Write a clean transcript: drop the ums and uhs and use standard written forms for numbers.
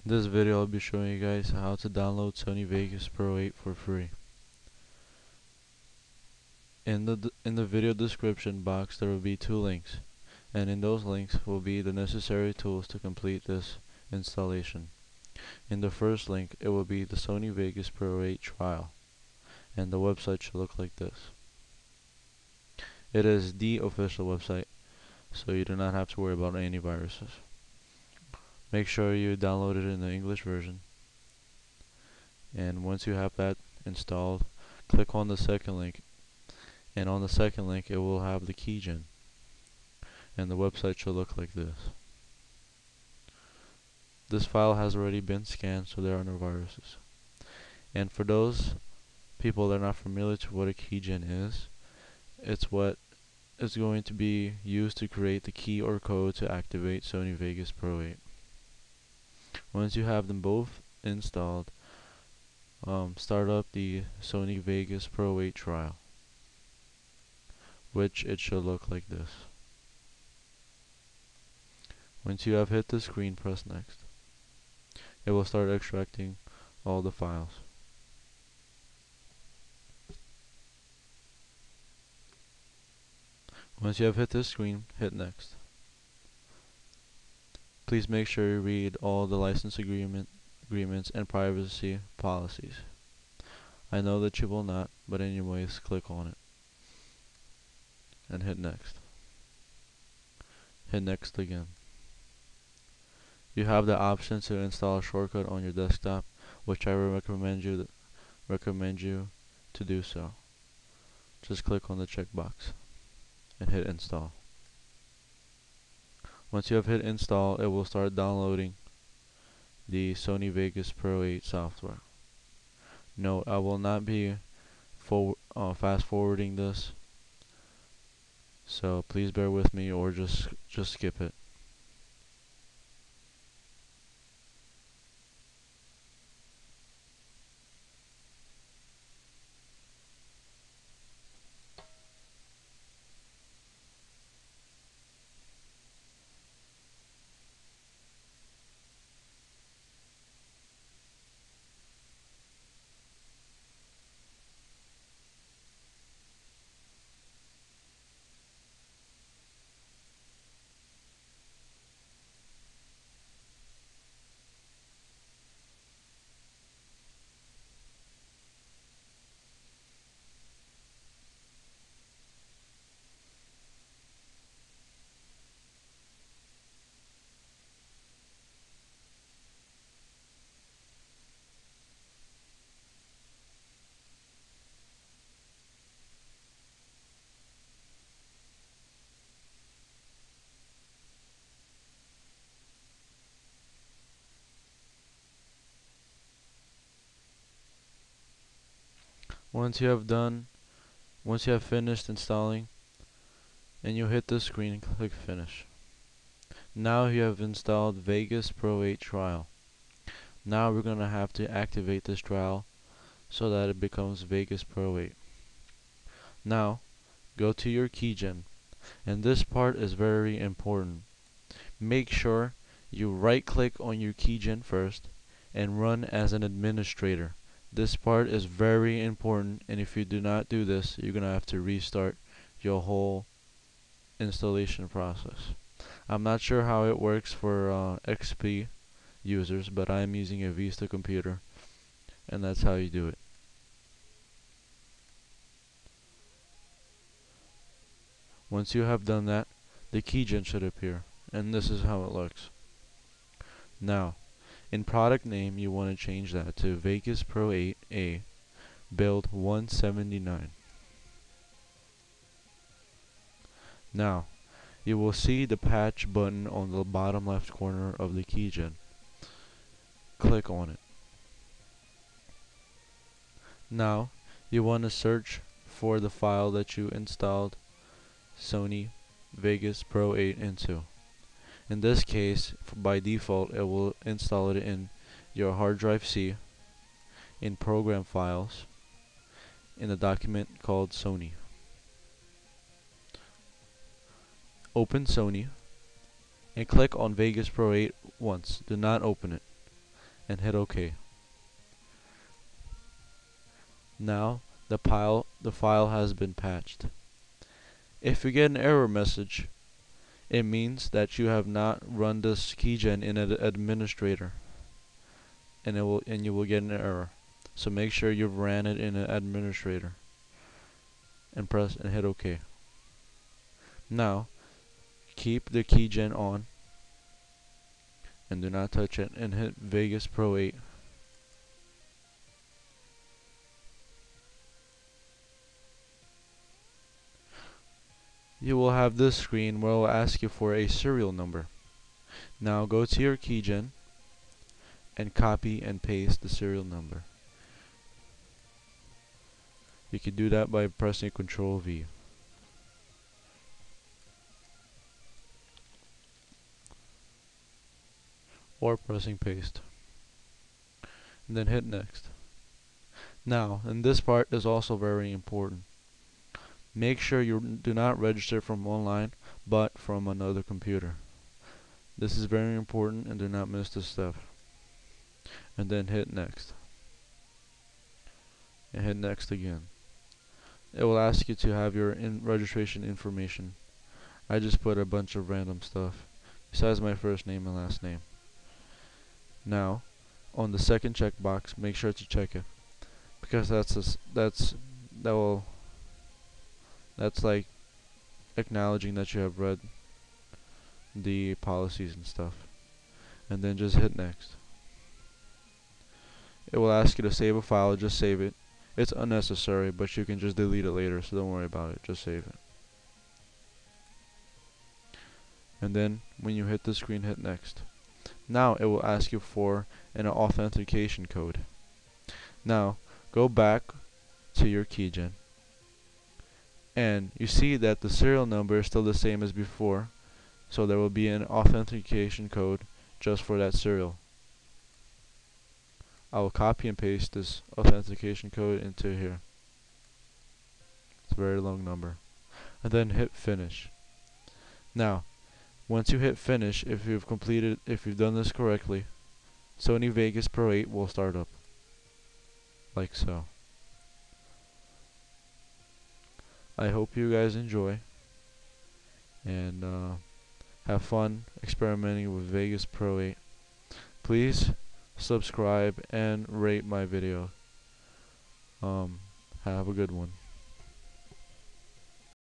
In this video I'll be showing you guys how to download Sony Vegas Pro 8 for free. In the video description box there will be two links, and in those links will be the necessary tools to complete this installation. In the first link it will be the Sony Vegas Pro 8 trial, and the website should look like this. It is the official website, so you do not have to worry about any viruses. Make sure you download it in the English version, and once you have that installed, click on the second link, and on the second link it will have the Keygen, and the website should look like this. This file has already been scanned, so there are no viruses. And for those people that are not familiar to what a Keygen is, it's what is going to be used to create the key or code to activate Sony Vegas Pro 8. Once you have them both installed, start up the Sony Vegas Pro 8 trial, which it should look like this. Once you have hit the screen, press next. It will start extracting all the files. Once you have hit this screen, hit next. Please make sure you read all the license agreements and privacy policies. I know that you will not, but anyways, click on it and hit next. Hit next again. You have the option to install a shortcut on your desktop, which I recommend you to do so. Just click on the checkbox and hit install. Once you have hit install, it will start downloading the Sony Vegas Pro 8 software. Note, I will not be fast forwarding this, so please bear with me or just skip it. Once you have finished installing, and you hit the screen and click finish. Now you have installed Vegas Pro 8 trial. Now we're gonna have to activate this trial so that it becomes Vegas Pro 8. Now go to your Keygen, and this part is very important. Make sure you right click on your Keygen first and run as an administrator. This part is very important, and if you do not do this, you're gonna have to restart your whole installation process. I'm not sure how it works for XP users, but I'm using a Vista computer, and that's how you do it. Once you have done that, the Keygen should appear, and this is how it looks. Now, in product name, you want to change that to Vegas Pro 8A build 179. Now, you will see the patch button on the bottom left corner of the Keygen. Click on it. Now, you want to search for the file that you installed Sony Vegas Pro 8 into. In this case, by default, it will install it in your hard drive C, in program files, in a document called Sony. Open Sony and click on Vegas Pro 8 once. Do not open it. and hit OK. Now the file has been patched. If you get an error message, it means that you have not run this Keygen in an administrator, and you will get an error. So make sure you've ran it in an administrator and press and hit OK. Now keep the Keygen on and do not touch it, and hit Vegas Pro 8. You will have this screen where it will ask you for a serial number. Now go to your Keygen and copy and paste the serial number. You can do that by pressing Ctrl V. Or pressing paste. And then hit next. Now, and this part is also very important. Make sure you do not register from online, but from another computer. This is very important, and do not miss this step. And then hit next. And hit next again. It will ask you to have your registration information. I just put a bunch of random stuff, besides my first name and last name. Now, on the second checkbox, make sure to check it, because that's like acknowledging that you have read the policies and stuff. And then just hit next. It will ask you to save a file. Just save it. It's unnecessary, but you can just delete it later, so don't worry about it. Just save it. And then when you hit the screen, hit next. Now it will ask you for an authentication code. Now go back to your Keygen, and you see that the serial number is still the same as before, so there will be an authentication code just for that serial. I will copy and paste this authentication code into here. It's a very long number. And then hit finish. Now, once you hit finish, if you've done this correctly, Sony Vegas Pro 8 will start up. Like so. I hope you guys enjoy, and have fun experimenting with Vegas Pro 8. Please subscribe and rate my video. Have a good one.